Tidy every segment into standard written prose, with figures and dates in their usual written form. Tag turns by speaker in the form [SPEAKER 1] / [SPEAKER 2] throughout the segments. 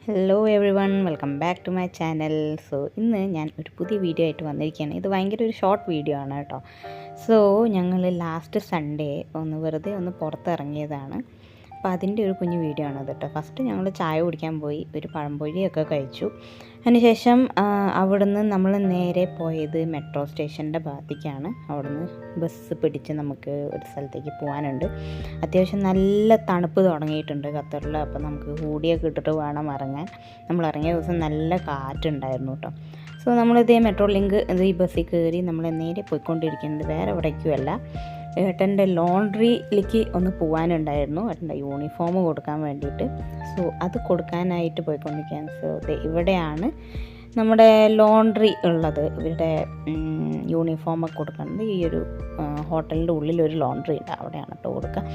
[SPEAKER 1] Hello everyone, welcome back to my channel. So ഇന്ന് ഞാൻ ഒരു പുതിയ വീഡിയോ ആയിട്ട് വന്നിരിക്കുകയാണ്. ഇത് ഭയങ്കര ഒരു ഷോർട്ട് വീഡിയോ ആണ് കേട്ടോ. സോ ഞങ്ങൾ ലാസ്റ്റ് സൺഡേ വെറുതെ പുറത്തിറങ്ങിയതാണ്. അപ്പോൾ അതിൻ്റെ ഒരു കുഞ്ഞു വീഡിയോ ആണ് കേട്ടോ. ഫസ്റ്റ് ഞങ്ങൾ ചായ കുടിക്കാൻ പോയി, ഒരു പഴംപൊരിയൊക്കെ കഴിച്ചു. അതിനുശേഷം അവിടുന്ന് നമ്മൾ നേരെ പോയത് മെട്രോ സ്റ്റേഷൻ്റെ ഭാഗത്തേക്കാണ്. അവിടുന്ന് ബസ് പിടിച്ച് നമുക്ക് ഒരു സ്ഥലത്തേക്ക് പോകാനുണ്ട്. അത്യാവശ്യം നല്ല തണുപ്പ് തുടങ്ങിയിട്ടുണ്ട് ഖത്തറിൽ. അപ്പോൾ നമുക്ക് ഹൂഡിയൊക്കെ ഇട്ടിട്ട് വേണം ഇറങ്ങാൻ. നമ്മൾ ഇറങ്ങിയ ദിവസം നല്ല കാറ്റുണ്ടായിരുന്നു കേട്ടോ. സോ നമ്മളിതേ മെട്രോ ലിങ്ക് ഈ ബസ്സിൽ കയറി നമ്മൾ നേരെ പോയിക്കൊണ്ടിരിക്കുന്നത് വേറെ എവിടേക്കുമല്ല, ഏട്ടൻ്റെ ലോണ്ട്രിയിലേക്ക് പോകാനുണ്ടായിരുന്നു, ഏട്ടൻ്റെ യൂണിഫോം കൊടുക്കാൻ വേണ്ടിയിട്ട്. സോ അത് കൊടുക്കാനായിട്ട് പോയിക്കൊണ്ടിരിക്കുകയാണ്. സോ ഇവിടെയാണ് നമ്മുടെ ലോണ്ട്രി ഉള്ളത്. ഇവരുടെ യൂണിഫോമൊക്കെ കൊടുക്കുന്നത് ഈ ഒരു ഹോട്ടലിൻ്റെ ഉള്ളിലൊരു ലോണ്ട്രി ഉണ്ട്, അവിടെയാണ് കേട്ടോ കൊടുക്കുക.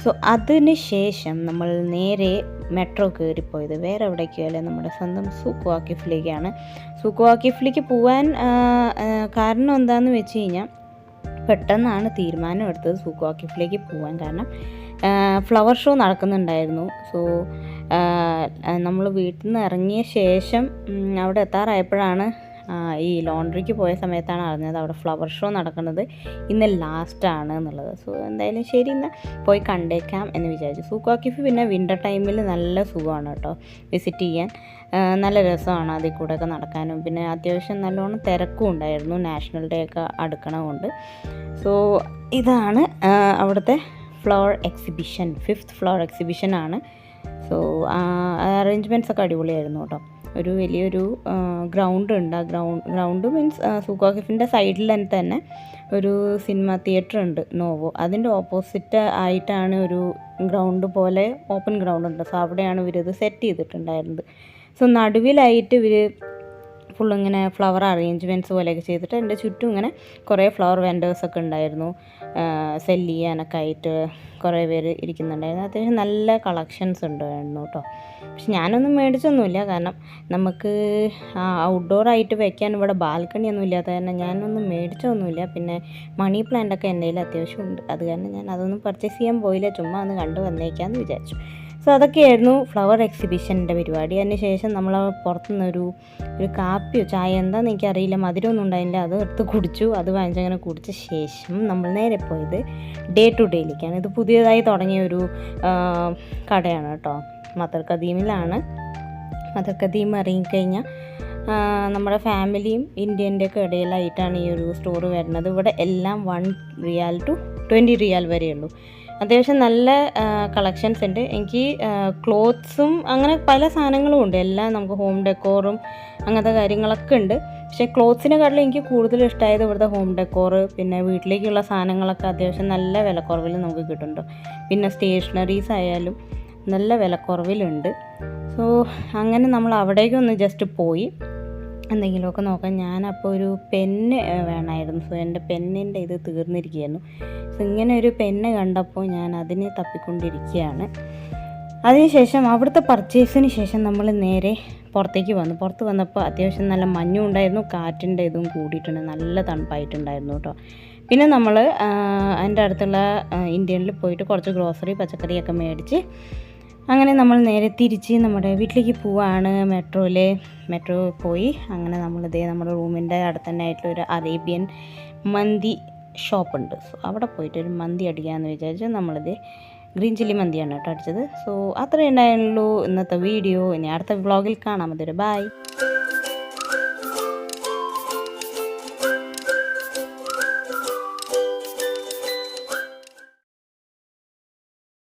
[SPEAKER 1] സോ അതിന് ശേഷം നമ്മൾ നേരെ മെട്രോ കയറിപ്പോയത് വേറെ എവിടേക്കല്ല, നമ്മുടെ സ്വന്തം സൂഖ് വാക്കിഫിലേക്കാണ്. സൂഖ് വാക്കിഫിലേക്ക് പോകാൻ കാരണം എന്താണെന്ന് വെച്ച് കഴിഞ്ഞാൽ, പെട്ടെന്നാണ് തീരുമാനം എടുത്തത് സൂഖ് വാക്കിഫിലേക്ക് പോകാൻ. കാരണം ഫ്ലവർ ഷോ നടക്കുന്നുണ്ടായിരുന്നു. സോ നമ്മൾ വീട്ടിൽ നിന്ന് ഇറങ്ങിയ ശേഷം അവിടെ എത്താറായപ്പോഴാണ് ഈ ലോണ്ട്രിക്ക് പോയ സമയത്താണ് അറിഞ്ഞത് അവിടെ ഫ്ലവർ ഷോ നടക്കുന്നത് ഇന്ന് ലാസ്റ്റാണ് എന്നുള്ളത്. സോ എന്തായാലും ശരി, എന്നാൽ പോയി കണ്ടേക്കാം എന്ന് വിചാരിച്ചു. സൂഖ് വാക്കിഫ് പിന്നെ വിൻ്റർ ടൈമിൽ നല്ല സുഖമാണ് കേട്ടോ വിസിറ്റ് ചെയ്യാൻ. നല്ല രസമാണ് അതിൽ കൂടെയൊക്കെ നടക്കാനും. പിന്നെ അത്യാവശ്യം നല്ലോണം തിരക്കും ഉണ്ടായിരുന്നു, നാഷണൽ ഡേ ഒക്കെ അടുക്കണമുണ്ട്. സോ ഇതാണ് അവിടുത്തെ ഫ്ലവർ എക്സിബിഷൻ, 5th ഫ്ലവർ എക്സിബിഷനാണ്. സോ അറേഞ്ച്മെൻറ്റ്സ് ഒക്കെ അടിപൊളിയായിരുന്നു കേട്ടോ. ഒരു വലിയൊരു ഗ്രൗണ്ട് ഉണ്ട്. ആ ഗ്രൗണ്ട് മീൻസ് സൂഖ് വാക്കിഫിൻ്റെ സൈഡിൽ തന്നെ ഒരു സിനിമ തിയേറ്റർ ഉണ്ട്, നോവോ. അതിൻ്റെ ഓപ്പോസിറ്റ് ആയിട്ടാണ് ഒരു ഗ്രൗണ്ട് പോലെ ഓപ്പൺ ഗ്രൗണ്ട് ഉണ്ട്. സോ അവിടെയാണ് ഇവരിത് സെറ്റ് ചെയ്തിട്ടുണ്ടായിരുന്നത്. സോ നടുവിലായിട്ട് ഇവർ ഫുള്ളിങ്ങനെ ഫ്ലവർ അറേഞ്ച്മെൻറ്റ്സ് പോലെയൊക്കെ ചെയ്തിട്ട് എൻ്റെ ചുറ്റും ഇങ്ങനെ കുറേ ഫ്ലവർ വെൻഡേഴ്സൊക്കെ ഉണ്ടായിരുന്നു. സെല്ല് ചെയ്യാനൊക്കെ ആയിട്ട് കുറേ പേര് ഇരിക്കുന്നുണ്ടായിരുന്നു. അത്യാവശ്യം നല്ല കളക്ഷൻസ് ഉണ്ടായിരുന്നു കേട്ടോ. പക്ഷെ ഞാനൊന്നും മേടിച്ചൊന്നുമില്ല, കാരണം നമുക്ക് ഔട്ട്ഡോറായിട്ട് വെക്കാൻ ഇവിടെ ബാൽക്കണി ഒന്നും ഇല്ലാത്ത കാരണം ഞാനൊന്നും മേടിച്ചൊന്നുമില്ല. പിന്നെ മണി പ്ലാന്റൊക്കെ എൻ്റെ കയ്യിൽ അത്യാവശ്യം ഉണ്ട്, അത് കാരണം ഞാൻ അതൊന്നും പർച്ചേസ് ചെയ്യാൻ പോയില്ല, ചുമ്മാ ഒന്ന് കണ്ടു വന്നേക്കാമെന്ന് വിചാരിച്ചു. സോ അതൊക്കെയായിരുന്നു ഫ്ലവർ എക്സിബിഷൻ്റെ പരിപാടി. അതിന് ശേഷം നമ്മൾ പുറത്തുനിന്നൊരു കാപ്പിയോ ചായ എന്താണെന്ന് എനിക്കറിയില്ല, മധുരമൊന്നും ഉണ്ടായില്ല, അത് എടുത്ത് കുടിച്ചു. അത് വാങ്ങിച്ചങ്ങനെ കുടിച്ച ശേഷം നമ്മൾ നേരെ പോയത് ഡേ ടു ഡേയിലേക്കാണ്. ഇത് പുതിയതായി തുടങ്ങിയ ഒരു കടയാണ് കേട്ടോ, മദർ ഖദീമിലാണ്. മദർ ഖദീം ഇറങ്ങിക്കഴിഞ്ഞാൽ നമ്മുടെ ഫാമിലിയും ഇന്ത്യൻ്റെ ഒക്കെ ഇടയിലായിട്ടാണ് ഈ ഒരു സ്റ്റോർ വരുന്നത്. ഇവിടെ എല്ലാം 1 റിയാൽ ടു 20 റിയാൽ വരെയുള്ളൂ. അത്യാവശ്യം നല്ല കളക്ഷൻസ് ഉണ്ട്. എനിക്ക് ക്ലോത്ത്സും അങ്ങനെ പല സാധനങ്ങളും ഉണ്ട്. എല്ലാം നമുക്ക് ഹോം ഡെക്കോറും അങ്ങനത്തെ കാര്യങ്ങളൊക്കെ ഉണ്ട്. പക്ഷേ ക്ലോത്ത്സിനെക്കാട്ടിലും എനിക്ക് കൂടുതൽ ഇഷ്ടമായത് ഇവിടുത്തെ ഹോം ഡെക്കോറ്, പിന്നെ വീട്ടിലേക്കുള്ള സാധനങ്ങളൊക്കെ അത്യാവശ്യം നല്ല വിലക്കുറവിൽ നമുക്ക് കിട്ടുന്നുണ്ട്. പിന്നെ സ്റ്റേഷനറീസ് ആയാലും നല്ല വിലക്കുറവിലുണ്ട്. സോ അങ്ങനെ നമ്മൾ അവിടേക്കൊന്ന് ജസ്റ്റ് പോയി എന്തെങ്കിലുമൊക്കെ നോക്കാം. ഞാനപ്പോൾ ഒരു പെന്ന് വേണമായിരുന്നു. സോ എൻ്റെ പെന്നിൻ്റെ ഇത് തീർന്നിരിക്കുകയായിരുന്നു. സോ ഇങ്ങനെ ഒരു പെന്ന് കണ്ടപ്പോൾ ഞാൻ അതിനെ തപ്പിക്കൊണ്ടിരിക്കുകയാണ്. അതിനുശേഷം അവിടുത്തെ പർച്ചേസിന് ശേഷം നമ്മൾ നേരെ പുറത്തേക്ക് വന്നു. പുറത്ത് വന്നപ്പോൾ അത്യാവശ്യം നല്ല മഞ്ഞും ഉണ്ടായിരുന്നു, കാറ്റിൻ്റെ ഇതും കൂടിയിട്ടുണ്ട്, നല്ല തണുപ്പായിട്ടുണ്ടായിരുന്നു കേട്ടോ. പിന്നെ നമ്മൾ അതിൻ്റെ അടുത്തുള്ള ഇന്ത്യനിൽ പോയിട്ട് കുറച്ച് ഗ്രോസറി പച്ചക്കറിയൊക്കെ മേടിച്ച് അങ്ങനെ നമ്മൾ നേരെ തിരിച്ച് നമ്മുടെ വീട്ടിലേക്ക് പോവാണ്. മെട്രോ പോയി അങ്ങനെ നമ്മളിതേ നമ്മുടെ റൂമിൻ്റെ അടുത്ത് തന്നെ ആയിട്ടുള്ളൊരു അറേബ്യൻ മന്തി ഷോപ്പുണ്ട്. സോ അവിടെ പോയിട്ട് ഒരു മന്തി അടിക്കാമെന്ന് വിചാരിച്ചു. നമ്മളിത് ഗ്രീൻ ചില്ലി മന്തിയാണ് കേട്ടോ അടിച്ചത്. സോ അത്രയേ ഉണ്ടായുള്ളൂ ഇന്നത്തെ വീഡിയോ. ഇനി അടുത്ത വ്ളോഗിൽ കാണാം. അതൊരു ബൈ.